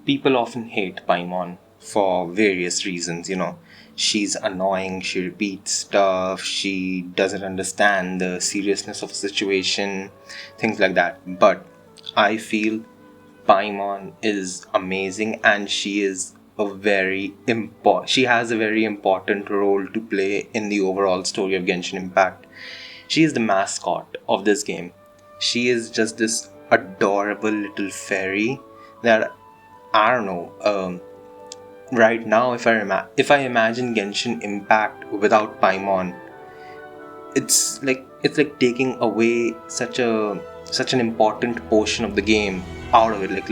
People often hate Paimon for various reasons, She's annoying, she repeats stuff, she doesn't understand the seriousness of a situation, things like that. But I feel Paimon is amazing, and she has a very important role to play in the overall story of Genshin Impact. She is the mascot of this game. She is just this adorable little fairy that I don't know. Right now, if I imagine Genshin Impact without Paimon, it's like taking away such an important portion of the game out of it.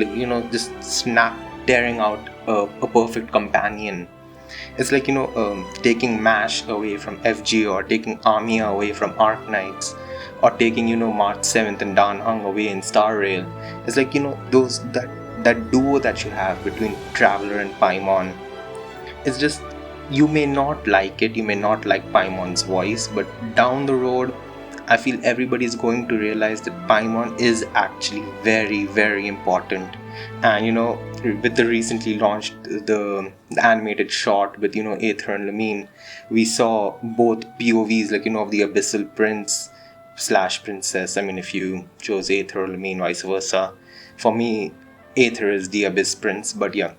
Just tearing out a perfect companion. It's like taking Mash away from FG, or taking Amiya away from Arknights, or taking March 7th and Dan Hung away in Star Rail. It's like those that duo that you have between Traveler and Paimon. It's just, you may not like it, you may not like Paimon's voice, but down the road, I feel everybody's going to realize that Paimon is actually very, very important. And with the recently launched the animated short with Aether and Lamine, we saw both POVs, of the Abyssal Prince slash Princess. I mean, if you chose Aether or Lamine, vice versa. For me, Aether is the Abyss Prince, but yeah.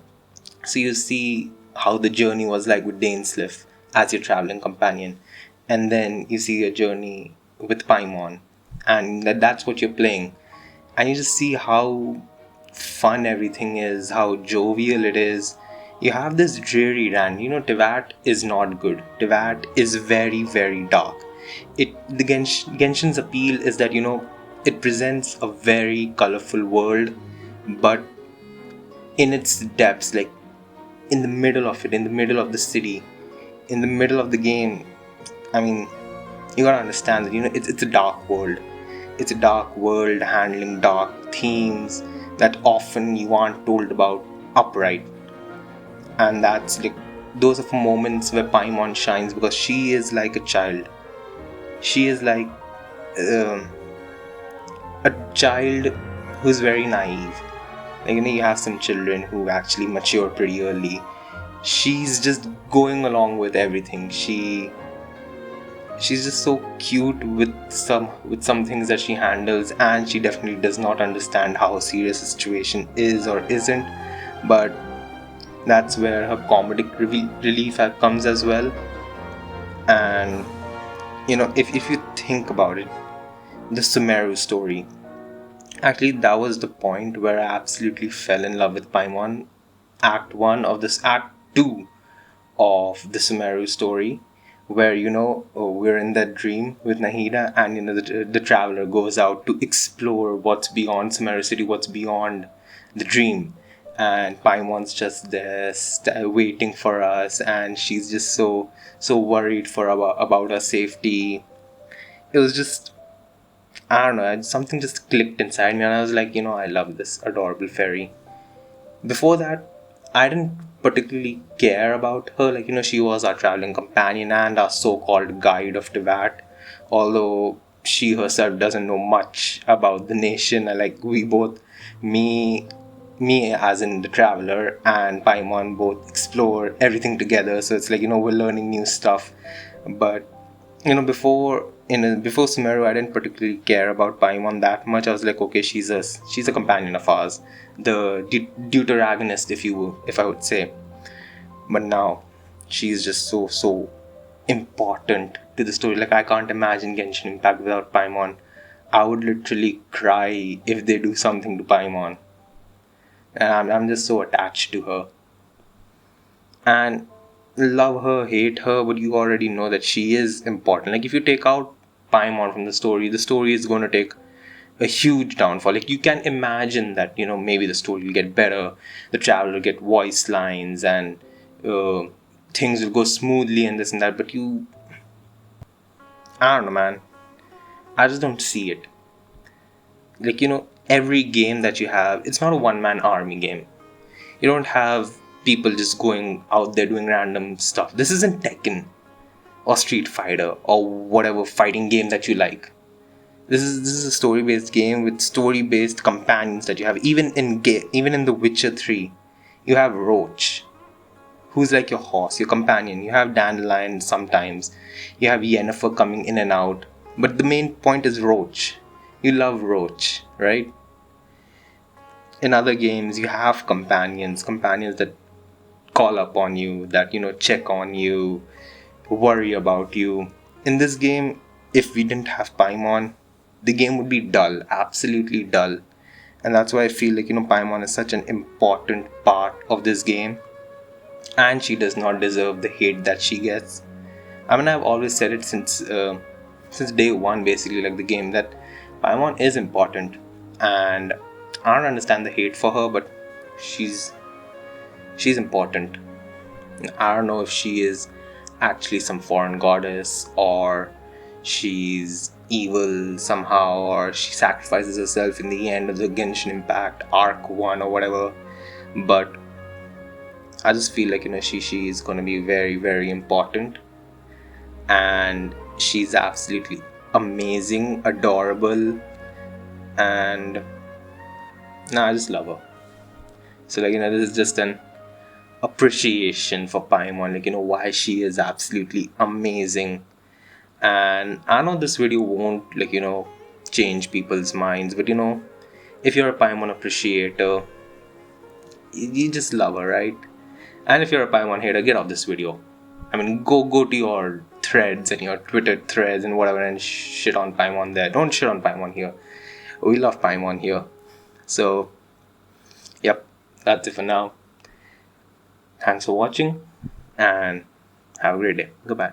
So you see how the journey was like with Dainsleif as your traveling companion, and then you see a journey with Paimon, and that's what you're playing, and you just see how fun everything is, how jovial it is. You have this dreary land. Teyvat is not good. Teyvat is very, very dark. Genshin's appeal is that it presents a very colorful world, but in its depths, like in the middle of it, in the middle of the city, in the middle of the game. I mean, you gotta understand that it's a dark world. It's a dark world handling dark themes that often you aren't told about upright. And that's like, those are moments where Paimon shines, because she is like a child. She is like um a child who's very naive. You have some children who actually mature pretty early. She's just going along with everything. She's just so cute with some things that she handles, and she definitely does not understand how serious a situation is or isn't. But that's where her comedic relief comes as well. And if you think about it, the Sumeru story, actually that was the point where I absolutely fell in love with Paimon. Act 2 of the Sumeru story, where we're in that dream with Nahida, and the traveler goes out to explore what's beyond Sumeru City, what's beyond the dream, and Paimon's just there waiting for us, and she's just so worried about her safety. It was just, I don't know, something just clicked inside me, and I was like, I love this adorable fairy. Before that, I didn't particularly care about her. She was our traveling companion and our so-called guide of Teyvat, although she herself doesn't know much about the nation. We both, me, me as in the traveler, and Paimon both explore everything together. So it's like, we're learning new stuff. But before Sumeru, I didn't particularly care about Paimon that much. I was like, okay, she's a companion of ours, the deuteragonist, if I would say. But now she's just so important to the story. I can't imagine Genshin Impact without Paimon. I would literally cry if they do something to Paimon, and I'm just so attached to her. And love her, hate her, but you already know that she is important. If you take out Paimon from the story is going to take a huge downfall. You can imagine that maybe the story will get better, the traveler will get voice lines, and uh, things will go smoothly and this and that. But I don't know, man. I just don't see it. Every game that you have, it's not a one-man army game. You don't have people just going out there doing random stuff. This isn't Tekken or Street Fighter or whatever fighting game that you like. This is a story-based game with story-based companions that you have. Even in The Witcher 3, You have Roach, who's like your horse, your companion. You have Dandelion sometimes. You have Yennefer coming in and out. But the main point is Roach. You love Roach, right? In other games, you have companions that call upon you, that, check on you, worry about you. In this game, if we didn't have Paimon, the game would be dull, absolutely dull. And that's why I feel like, Paimon is such an important part of this game, and she does not deserve the hate that she gets. I mean, I've always said it since day one, basically, like the game, that Paimon is important, and I don't understand the hate for her, but she's she's important. I don't know if she is actually some foreign goddess, or she's evil somehow, or she sacrifices herself in the end of the Genshin Impact Arc 1 or whatever. But I just feel like, she is going to be very, very important, and she's absolutely amazing, adorable, and I just love her. So, like, this is just an appreciation for Paimon, like, why she is absolutely amazing. And I know this video won't, like, change people's minds, but if you're a Paimon appreciator, you just love her, right? And if you're a Paimon hater, get off this video. I mean, go to your threads and your Twitter threads and whatever, and shit on Paimon there. Don't shit on Paimon here. We love Paimon here. So, yep, that's it for now. Thanks for watching, and have a great day. Goodbye.